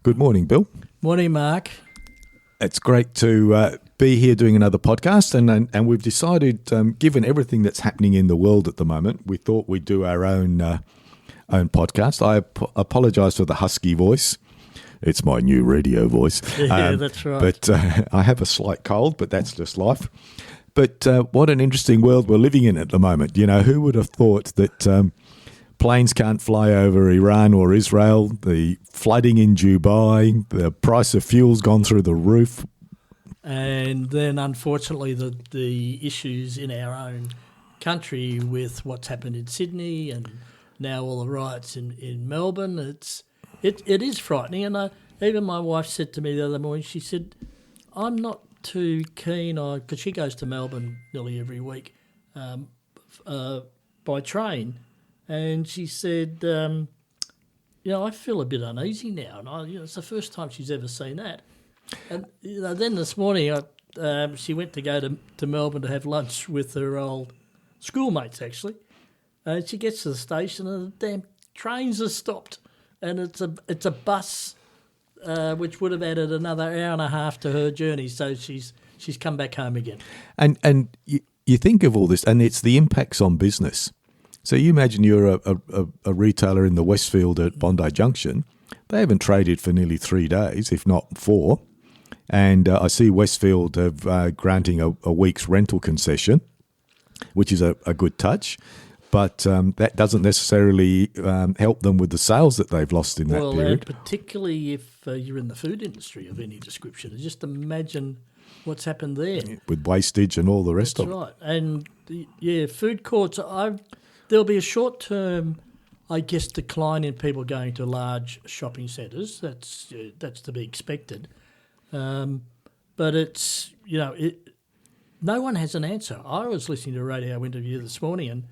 Good morning, Bill. Morning, Mark. It's great to be here doing another podcast, and we've decided, given everything that's happening in the world at the moment, we thought we'd do our own podcast. I apologise for the husky voice. It's my new radio voice. Yeah, that's right. But I have a slight cold, but that's just life. But what an interesting world we're living in at the moment. You know, who would have thought that planes can't fly over Iran or Israel, the flooding in Dubai, the price of fuel's gone through the roof. And then, unfortunately, the issues in our own country with what's happened in Sydney and now all the riots in Melbourne, it is frightening. And even my wife said to me the other morning, she said, I'm not too keen on, because she goes to Melbourne nearly every week by train, and she said, I feel a bit uneasy now. And it's the first time she's ever seen that. And then this morning, she went to go to Melbourne to have lunch with her old schoolmates, actually. And she gets to the station and the damn trains are stopped. And it's a bus which would have added another hour and a half to her journey. So she's come back home again. And you think of all this, and it's the impacts on business. So you imagine you're a retailer in the Westfield at Bondi Junction. They haven't traded for nearly 3 days, if not 4. And I see Westfield have granting a week's rental concession, which is a good touch. But that doesn't necessarily help them with the sales that they've lost in that period. Well, and particularly if you're in the food industry of any description. Just imagine what's happened there. With wastage and all the rest of it. That's right. And, food courts, there'll be a short-term, I guess, decline in people going to large shopping centres. That's to be expected. But it's, no one has an answer. I was listening to a radio interview this morning and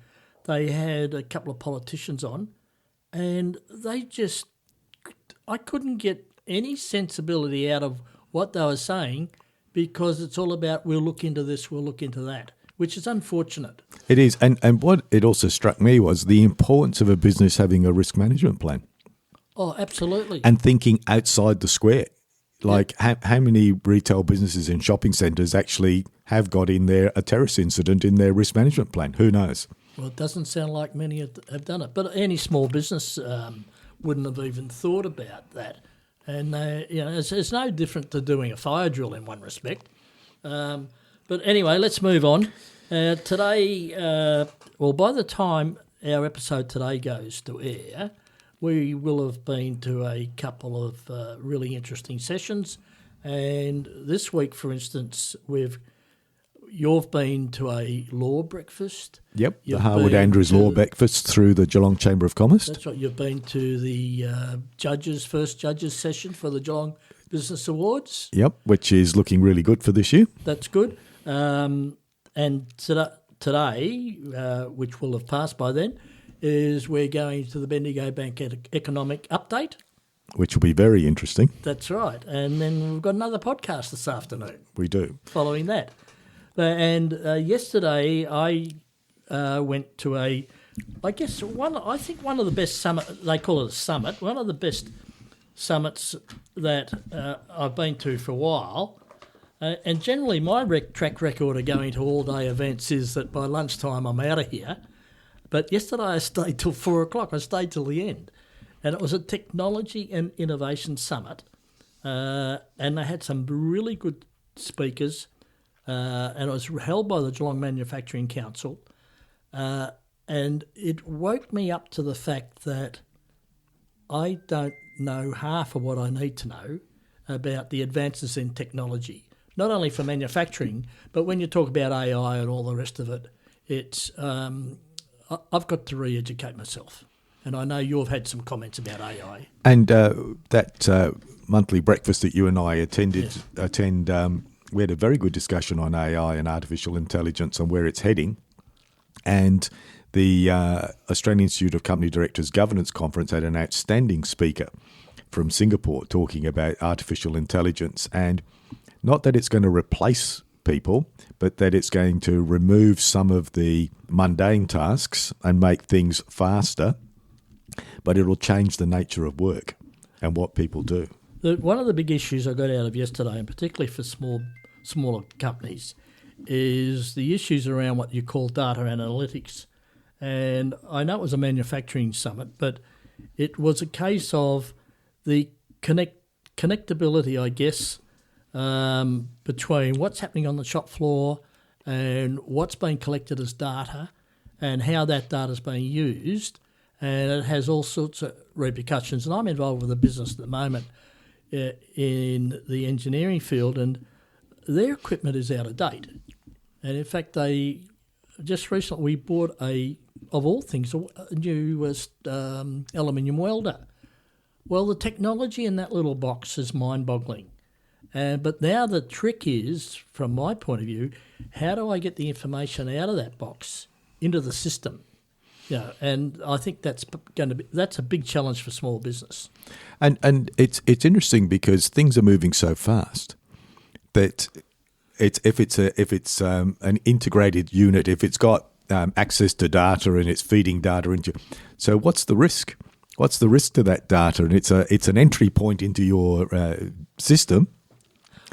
they had a couple of politicians on and I couldn't get any sensibility out of what they were saying because it's all about we'll look into this, we'll look into that, which is unfortunate. It is. And what it also struck me was the importance of a business having a risk management plan. Oh, absolutely. And thinking outside the square. Like how many retail businesses in shopping centres actually have got in there a terrorist incident in their risk management plan? Who knows? Well, it doesn't sound like many have done it. But any small business wouldn't have even thought about that. And, it's no different to doing a fire drill in one respect. But anyway, let's move on. Today, by the time our episode today goes to air, we will have been to a couple of really interesting sessions. And this week, for instance, you've been to a law breakfast. Yep, the Harwood Andrews Law Breakfast through the Geelong Chamber of Commerce. That's right. You've been to the first judges session for the Geelong Business Awards. Yep, which is looking really good for this year. That's good. And today, which will have passed by then, is we're going to the Bendigo Bank Economic Update. Which will be very interesting. That's right. And then we've got another podcast this afternoon. We do. Following that. And yesterday I went to one of the best summit, they call it a summit, one of the best summits that I've been to for a while. And generally my track record of going to all-day events is that by lunchtime I'm out of here. But yesterday I stayed till 4 o'clock. I stayed till the end. And it was a technology and innovation summit. And they had some really good speakers. And it was held by the Geelong Manufacturing Council. And it woke me up to the fact that I don't know half of what I need to know about the advances in technology, not only for manufacturing, but when you talk about AI and all the rest of it, it's I've got to re-educate myself. And I know you've had some comments about AI. And that monthly breakfast that you and I attend, we had a very good discussion on AI and artificial intelligence and where it's heading. And the Australian Institute of Company Directors Governance Conference had an outstanding speaker from Singapore talking about artificial intelligence, and not that it's going to replace people, but that it's going to remove some of the mundane tasks and make things faster, but it'll change the nature of work and what people do. One of the big issues I got out of yesterday, and particularly for smaller companies, is the issues around what you call data analytics. And I know it was a manufacturing summit, but it was a case of the connectability, I guess, between what's happening on the shop floor and what's being collected as data and how that data is being used. And it has all sorts of repercussions. And I'm involved with a business at the moment in the engineering field, and their equipment is out of date. And in fact, they just recently we bought of all things, a new aluminium welder. Well, the technology in that little box is mind-boggling. But now the trick is, from my point of view, how do I get the information out of that box into the system? And I think that's a big challenge for small business. And it's interesting because things are moving so fast that if it's an integrated unit, if it's got access to data and it's feeding data into, so what's the risk? What's the risk to that data? And it's an entry point into your system.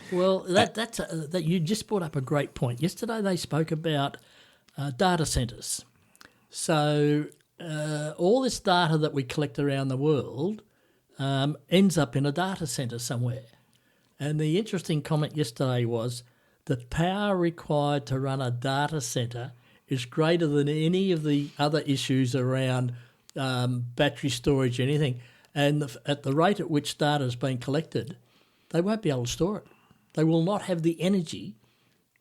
Well, that you just brought up a great point. Yesterday they spoke about data centres. So all this data that we collect around the world ends up in a data centre somewhere. And the interesting comment yesterday was the power required to run a data centre is greater than any of the other issues around battery storage or anything. And at the rate at which data is being collected, they won't be able to store it. They will not have the energy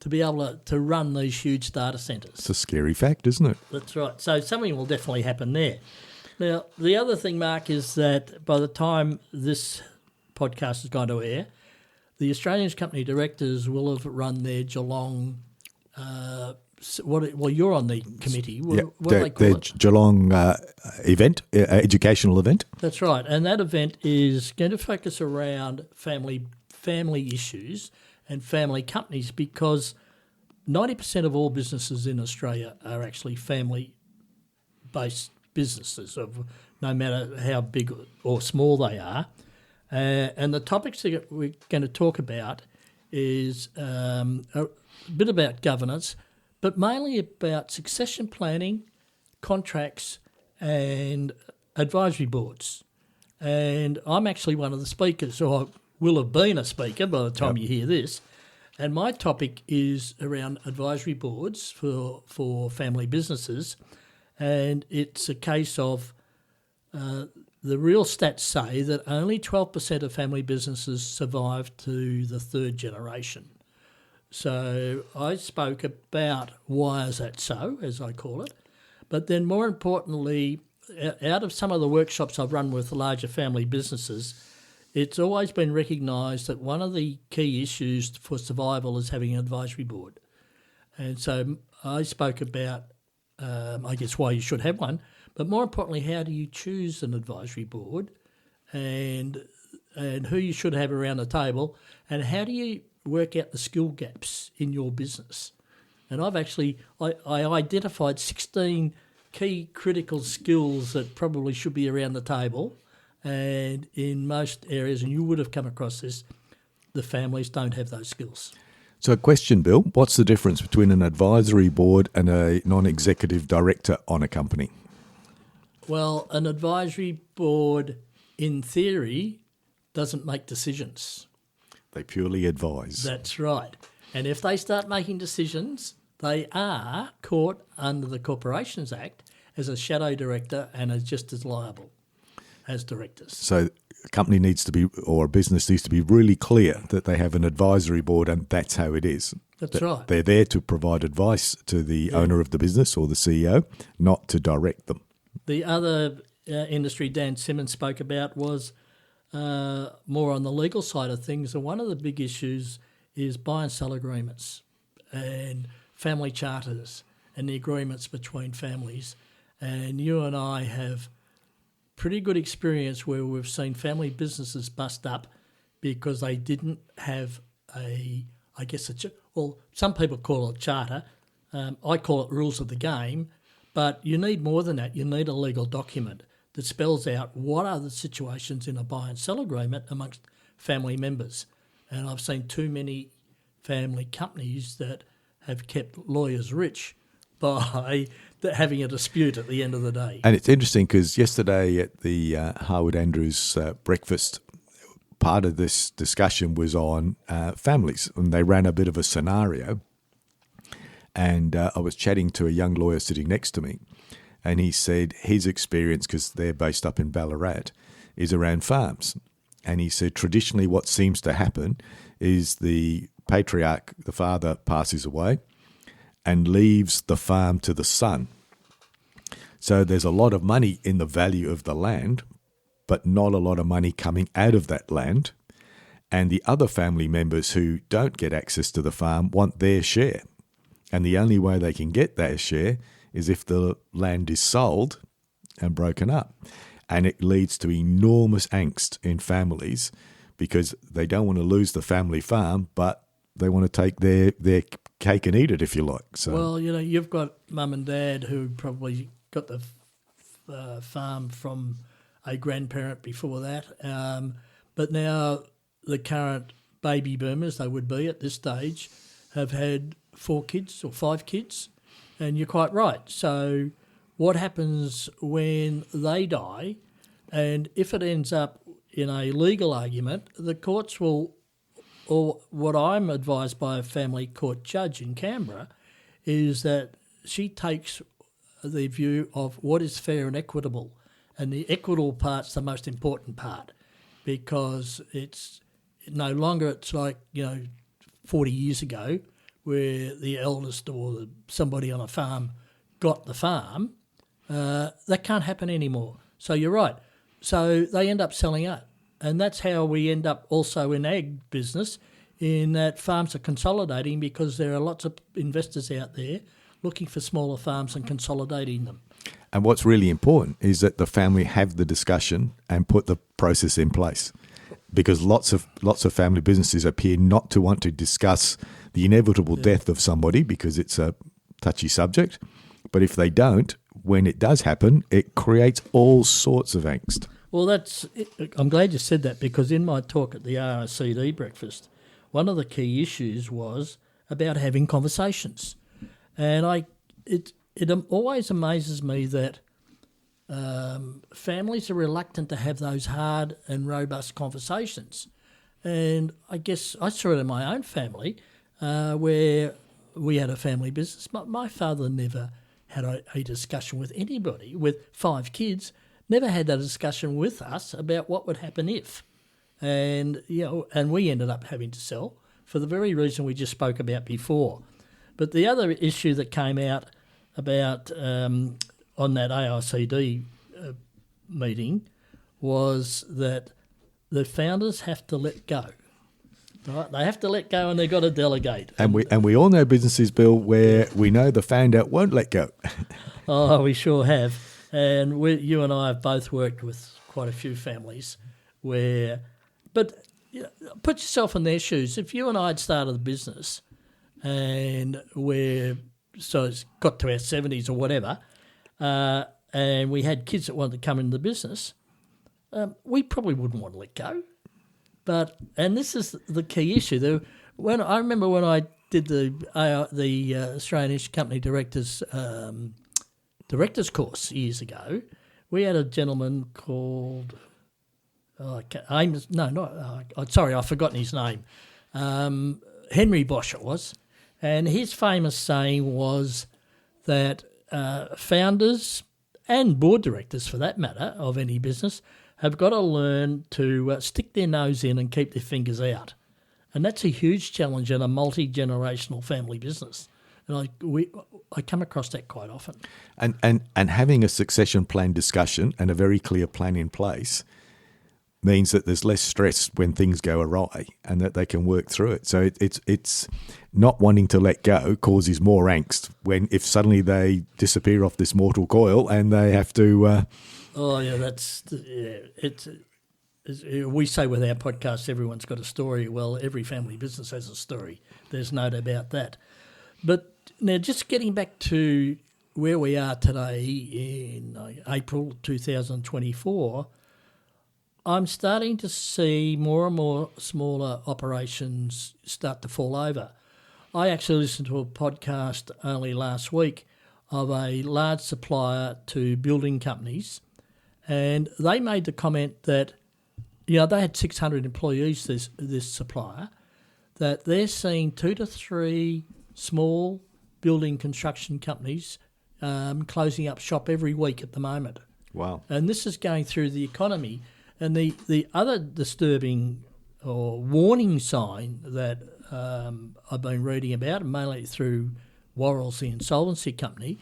to be able to run these huge data centres. It's a scary fact, isn't it? That's right. So something will definitely happen there. Now, the other thing, Mark, is that by the time this podcast has gone to air, the Australian company directors will have run their Geelong. You're on the committee. What do they call it? Geelong event, educational event. That's right, and that event is going to focus around family issues and family companies, because 90% of all businesses in Australia are actually family-based businesses, of no matter how big or small they are. And the topics that we're going to talk about is a bit about governance, but mainly about succession planning, contracts, and advisory boards. And I'm actually one of the speakers, or I will have been a speaker by the time you hear this. And my topic is around advisory boards for family businesses. And it's a case of the real stats say that only 12% of family businesses survive to the third generation. So I spoke about why is that so, as I call it. But then more importantly, out of some of the workshops I've run with larger family businesses, it's always been recognised that one of the key issues for survival is having an advisory board. And so I spoke about, I guess, why you should have one, but more importantly, how do you choose an advisory board and who you should have around the table, and how do you work out the skill gaps in your business? And I've actually, I identified 16 key critical skills that probably should be around the table. And in most areas, and you would have come across this, the families don't have those skills. So question, Bill, what's the difference between an advisory board and a non-executive director on a company? Well, an advisory board, in theory, doesn't make decisions. They purely advise. That's right. And if they start making decisions, they are caught under the Corporations Act as a shadow director and are just as liable as directors. So a company needs to be, or a business needs to be really clear that they have an advisory board, and that's how it is. That's right. They're there to provide advice to the owner of the business or the CEO, not to direct them. The other industry Dan Simmons spoke about was more on the legal side of things. And one of the big issues is buy and sell agreements and family charters and the agreements between families. And you and I have pretty good experience where we've seen family businesses bust up because they didn't have some people call it charter. I call it rules of the game. But you need more than that. You need a legal document that spells out what are the situations in a buy and sell agreement amongst family members. And I've seen too many family companies that have kept lawyers rich by having a dispute at the end of the day. And it's interesting because yesterday at the Harwood Andrews breakfast, part of this discussion was on families, and they ran a bit of a scenario. And I was chatting to a young lawyer sitting next to me, and he said his experience, because they're based up in Ballarat, is around farms. And he said traditionally what seems to happen is the patriarch, the father, passes away and leaves the farm to the son. So there's a lot of money in the value of the land, but not a lot of money coming out of that land. And the other family members who don't get access to the farm want their share. And the only way they can get their share is if the land is sold and broken up. And it leads to enormous angst in families because they don't want to lose the family farm, but they want to take their cake and eat it, if you like. So, well, you've got mum and dad who probably got the farm from a grandparent before that. But now the current baby boomers, they would be at this stage, have had 4 kids or 5 kids, and you're quite right. So what happens when they die, and if it ends up in a legal argument, the courts will, or what I'm advised by a family court judge in Canberra, is that she takes the view of what is fair and equitable, and the equitable part's the most important part, because it's no longer, it's like 40 years ago, where the eldest or somebody on a farm got the farm. That can't happen anymore. So you're right. So they end up selling up. And that's how we end up also in ag business, in that farms are consolidating because there are lots of investors out there looking for smaller farms and consolidating them. And what's really important is that the family have the discussion and put the process in place, because lots of family businesses appear not to want to discuss the inevitable death of somebody because it's a touchy subject. But if they don't, when it does happen, it creates all sorts of angst. Well, I'm glad you said that, because in my talk at the RICD breakfast, one of the key issues was about having conversations. And it always amazes me that families are reluctant to have those hard and robust conversations. And I guess I saw it in my own family, where we had a family business. But my father never had a discussion with anybody with 5 kids, never had that discussion with us about what would happen if. And and we ended up having to sell for the very reason we just spoke about before. But the other issue that came out about on that AICD meeting was that the founders have to let go. Right? They have to let go, and they've got to delegate. And we all know businesses, Bill, where we know the founder won't let go. Oh, we sure have. And you and I have both worked with quite a few families where, but put yourself in their shoes. If you and I had started a business and it's got to our 70s or whatever, and we had kids that wanted to come into the business, we probably wouldn't want to let go. And this is the key issue. I remember when I did the Australian Institute Company Directors course years ago, we had a gentleman called I've forgotten his name. Henry Bosch it was, and his famous saying was that founders and board directors, for that matter, of any business have got to learn to stick their nose in and keep their fingers out. And that's a huge challenge in a multi-generational family business. And I come across that quite often. And having a succession plan discussion and a very clear plan in place means that there's less stress when things go awry and that they can work through it. So it's not wanting to let go causes more angst if suddenly they disappear off this mortal coil and they have to... we say with our podcast, everyone's got a story. Well, every family business has a story. There's no doubt about that. But now just getting back to where we are today in April 2024, I'm starting to see more and more smaller operations start to fall over. I actually listened to a podcast only last week of a large supplier to building companies, and they made the comment that, they had 600 employees, this supplier, that they're seeing 2 to 3 small building construction companies closing up shop every week at the moment. Wow. And this is going through the economy. And the other disturbing or warning sign that I've been reading about, mainly through Worrell's, the insolvency company,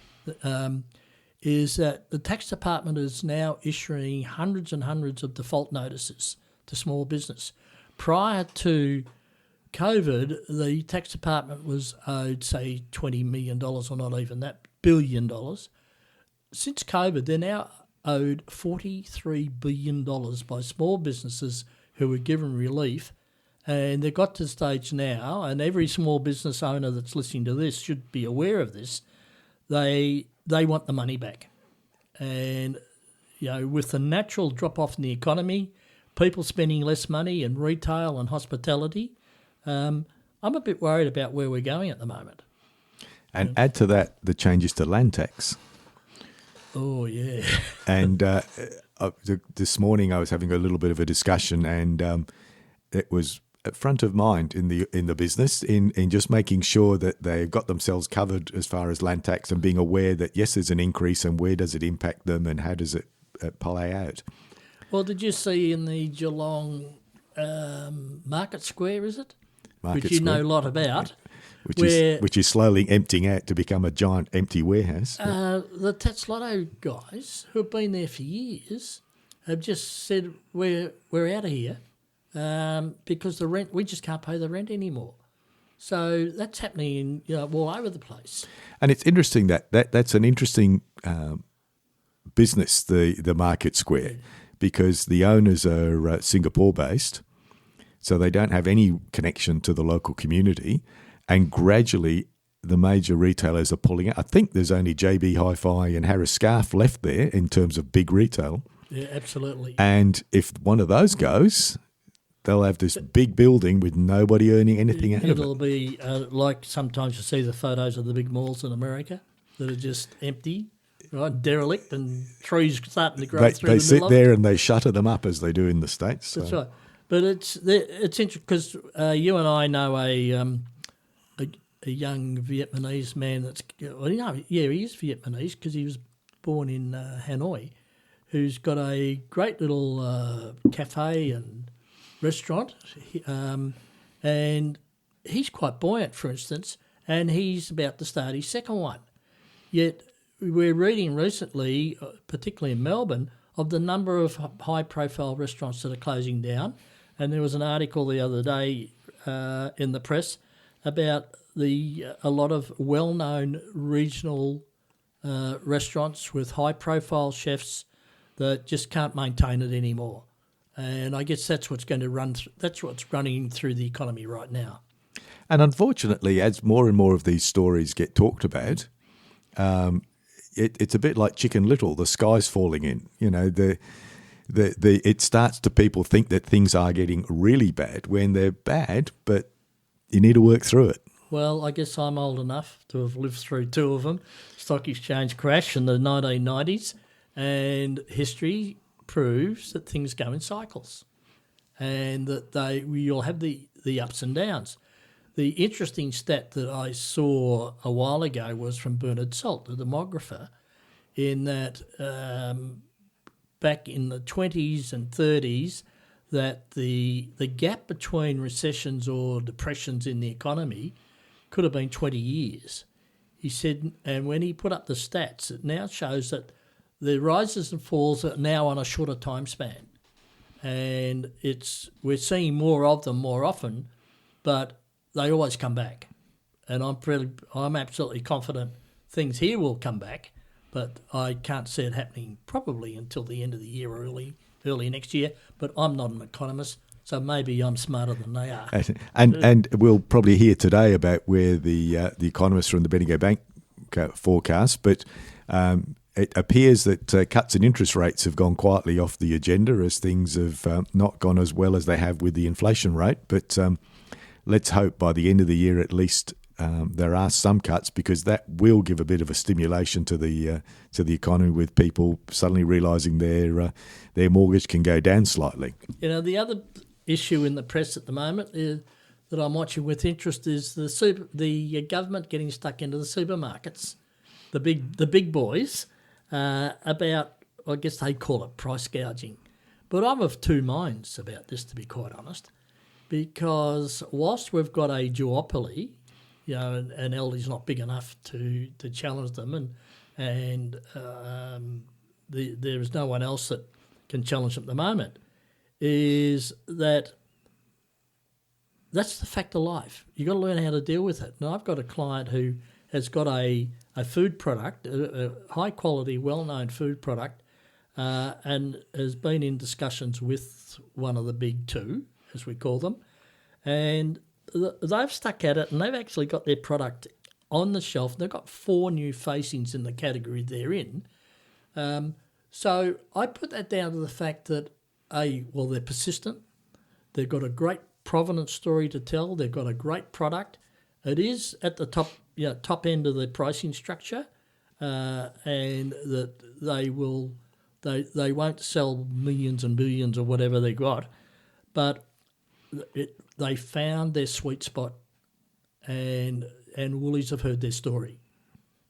is that the tax department is now issuing hundreds and hundreds of default notices to small business. Prior to COVID, the tax department was owed, say, $20 million, or not even that, $1 billion. Since COVID, they're now owed $43 billion by small businesses who were given relief. And they've got to the stage now, and every small business owner that's listening to this should be aware of this, they want the money back. And, with the natural drop-off in the economy, people spending less money in retail and hospitality, I'm a bit worried about where we're going at the moment. And add to that the changes to land tax. Oh, yeah. And this morning I was having a little bit of a discussion, and it was at front of mind in the business in just making sure that they've got themselves covered as far as land tax, and being aware that, yes, there's an increase, and where does it impact them and how does it play out. Well, did you see in the Geelong Market Square, is it? Which you know a lot about. Which is slowly emptying out to become a giant empty warehouse. The Tatslotto guys, who have been there for years, have just said, we're out of here because the rent, we just can't pay the rent anymore. So that's happening all over the place. And it's interesting that's an interesting business, the Market Square, because the owners are Singapore-based, so they don't have any connection to the local community, and gradually the major retailers are pulling out. I think there's only JB Hi-Fi and Harris Scarfe left there in terms of big retail. Yeah, absolutely. And if one of those goes, they'll have this big building with nobody earning anything out of it. It'll be like sometimes you see the photos of the big malls in America that are just empty, right, derelict, and trees starting to grow through the middle of it. They sit there and they shutter them up as they do in the States. That's right. But it's interesting because you and I know a young Vietnamese man he is Vietnamese because he was born in Hanoi, who's got a great little cafe and restaurant, and he's quite buoyant, for instance, and he's about to start his second one. Yet we're reading recently, particularly in Melbourne, of the number of high-profile restaurants that are closing down. And there was an article the other day in the press about a lot of well-known regional restaurants with high-profile chefs that just can't maintain it anymore. And I guess that's what's going to that's what's running through the economy right now. And unfortunately, as more and more of these stories get talked about, it's a bit like Chicken Little. The sky's falling in. It starts to people think that things are getting really bad when they're bad, but you need to work through it. Well, I guess I'm old enough to have lived through two of them. Stock exchange crash in the 1990s, and history proves that things go in cycles, and that you'll have the ups and downs. The interesting stat that I saw a while ago was from Bernard Salt, the demographer, in that back in the 20s and 30s, that the gap between recessions or depressions in the economy could have been 20 years. He said, and when he put up the stats, it now shows that the rises and falls are now on a shorter time span. And we're seeing more of them more often, but they always come back. And I'm absolutely confident things here will come back, but I can't see it happening probably until the end of the year or early next year. But I'm not an economist, so maybe I'm smarter than they are. And we'll probably hear today about where the economists from the Bendigo Bank forecast, but it appears that cuts in interest rates have gone quietly off the agenda as things have not gone as well as they have with the inflation rate. But let's hope by the end of the year at least there are some cuts, because that will give a bit of a stimulation to the economy, with people suddenly realising their mortgage can go down slightly. The other issue in the press at the moment that I'm watching with interest is the government getting stuck into the supermarkets, the big boys, about, I guess they call it price gouging. But I'm of two minds about this, to be quite honest, because whilst we've got a duopoly, and Aldi's not big enough to challenge them, and there is no one else that can challenge them at the moment, is that's the fact of life. You've got to learn how to deal with it. Now, I've got a client who has got a food product, a high-quality, well-known food product, and has been in discussions with one of the big two, as we call them, and they've stuck at it, and they've actually got their product on the shelf. They've got 4 new facings in the category they're in. So I put that down to the fact that, they're persistent. They've got a great provenance story to tell. They've got a great product. It is at the top end of the pricing structure, and that they won't sell millions and billions or whatever they got, but they found their sweet spot, and Woolies have heard their story.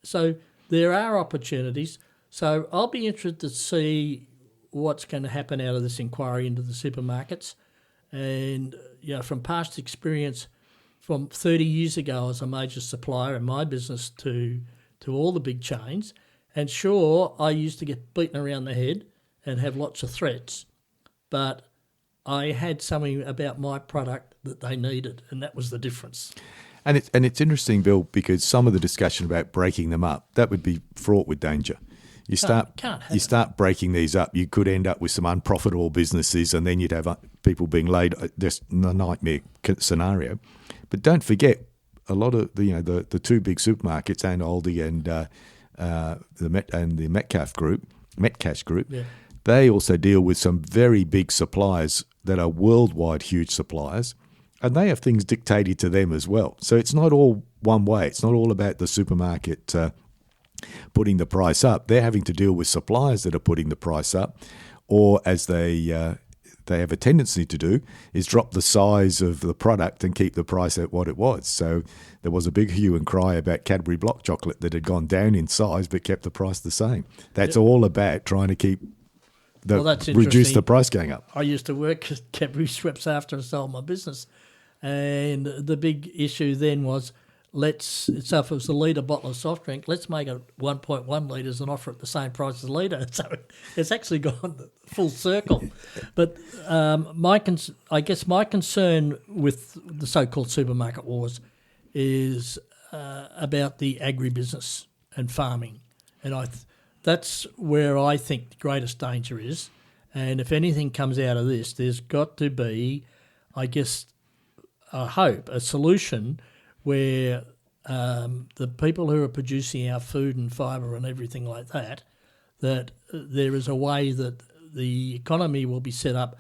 So there are opportunities. So I'll be interested to see what's going to happen out of this inquiry into the supermarkets. And from past experience, from 30 years ago, I was a major supplier in my business to all the big chains. And sure, I used to get beaten around the head and have lots of threats, but I had something about my product that they needed, and that was the difference. And it's interesting, Bill, because some of the discussion about breaking them up, that would be fraught with danger. You start breaking these up, you could end up with some unprofitable businesses, and then you'd have people being laid, just a nightmare scenario. But don't forget, a lot of the two big supermarkets, and Aldi and the Metcash Group, yeah, they also deal with some very big suppliers that are worldwide huge suppliers, and they have things dictated to them as well. So it's not all one way. It's not all about the supermarket putting the price up. They're having to deal with suppliers that are putting the price up, or as they have a tendency to do, is drop the size of the product and keep the price at what it was. So there was a big hue and cry about Cadbury block chocolate that had gone down in size but kept the price the same. That's all about trying to keep reduce the price going up. I used to work at Cadbury Schweppes after I sold my business, and the big issue then was, so if it was a litre bottle of soft drink, let's make it 1.1 litres and offer it the same price as a litre. So it's actually gone full circle. But my concern with the so-called supermarket wars is about the agribusiness and farming. And that's where I think the greatest danger is. And if anything comes out of this, there's got to be, I guess, I hope, a solution where the people who are producing our food and fibre and everything like that there is a way that the economy will be set up,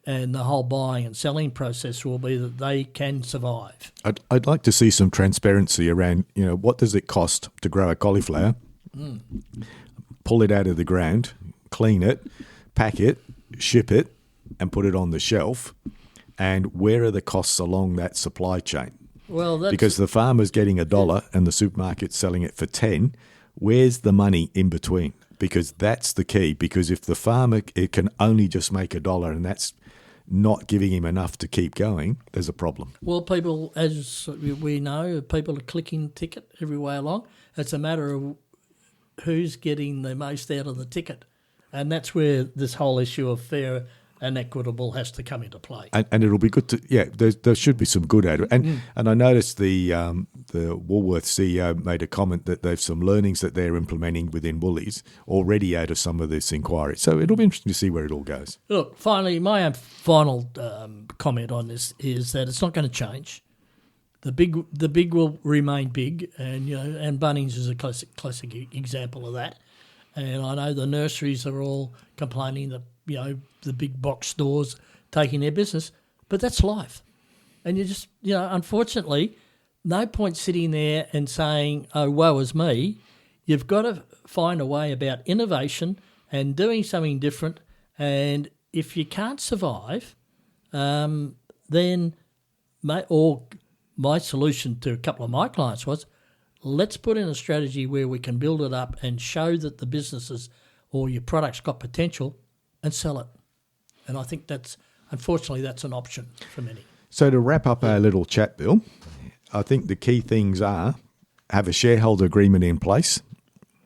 and the whole buying and selling process will be that they can survive. I'd like to see some transparency around, what does it cost to grow a cauliflower, pull it out of the ground, clean it, pack it, ship it, and put it on the shelf, and where are the costs along that supply chain? Well, because the farmer's getting $1 and the supermarket's selling it for 10. Where's the money in between? Because that's the key. Because if the farmer can only just make $1 and that's not giving him enough to keep going, there's a problem. Well, people, as we know, people are clicking the ticket every way along. It's a matter of who's getting the most out of the ticket. And that's where this whole issue of fair and equitable has to come into play. And it'll be good to, there should be some good out of it. And I noticed the Woolworths CEO made a comment that there's some learnings that they're implementing within Woolies already out of some of this inquiry. So it'll be interesting to see where it all goes. Look, finally, my final comment on this is that it's not going to change. The big will remain big, and Bunnings is a classic example of that. And I know the nurseries are all complaining that, the big box stores taking their business, but that's life. And you just, unfortunately, no point sitting there and saying, oh, woe is me. You've got to find a way about innovation and doing something different. And if you can't survive, then my solution to a couple of my clients was, let's put in a strategy where we can build it up and show that the businesses or your product's got potential and sell it. And I think unfortunately, that's an option for many. So to wrap up our little chat, Bill, I think the key things are have a shareholder agreement in place.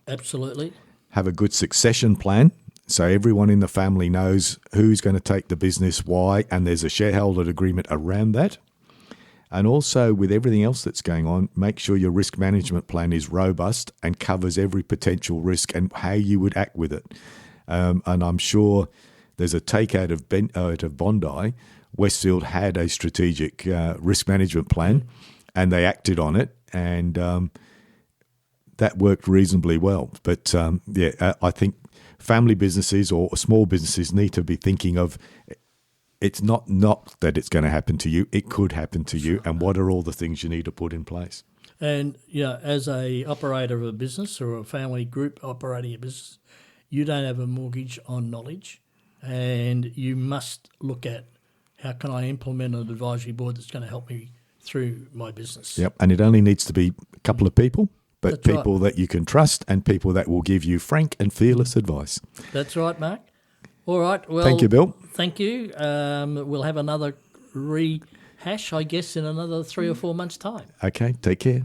Absolutely. Have a good succession plan. So everyone in the family knows who's going to take the business, why, and there's a shareholder agreement around that. And also with everything else that's going on, make sure your risk management plan is robust and covers every potential risk and how you would act with it. And I'm sure there's a takeout of Bondi. Westfield had a strategic risk management plan and they acted on it, and that worked reasonably well. But I think family businesses or small businesses need to be thinking of, it's not that it's going to happen to you, it could happen to you, and what are all the things you need to put in place. And as a operator of a business or a family group operating a business, you don't have a mortgage on knowledge, and you must look at how can I implement an advisory board that's going to help me through my business. Yep, and it only needs to be a couple of people, but That's people right. that you can trust and people that will give you frank and fearless advice. That's right, Mark. All right. Well, Thank you, Bill. Thank you. We'll have another rehash, I guess, in another 3 or 4 months' time. Okay, take care.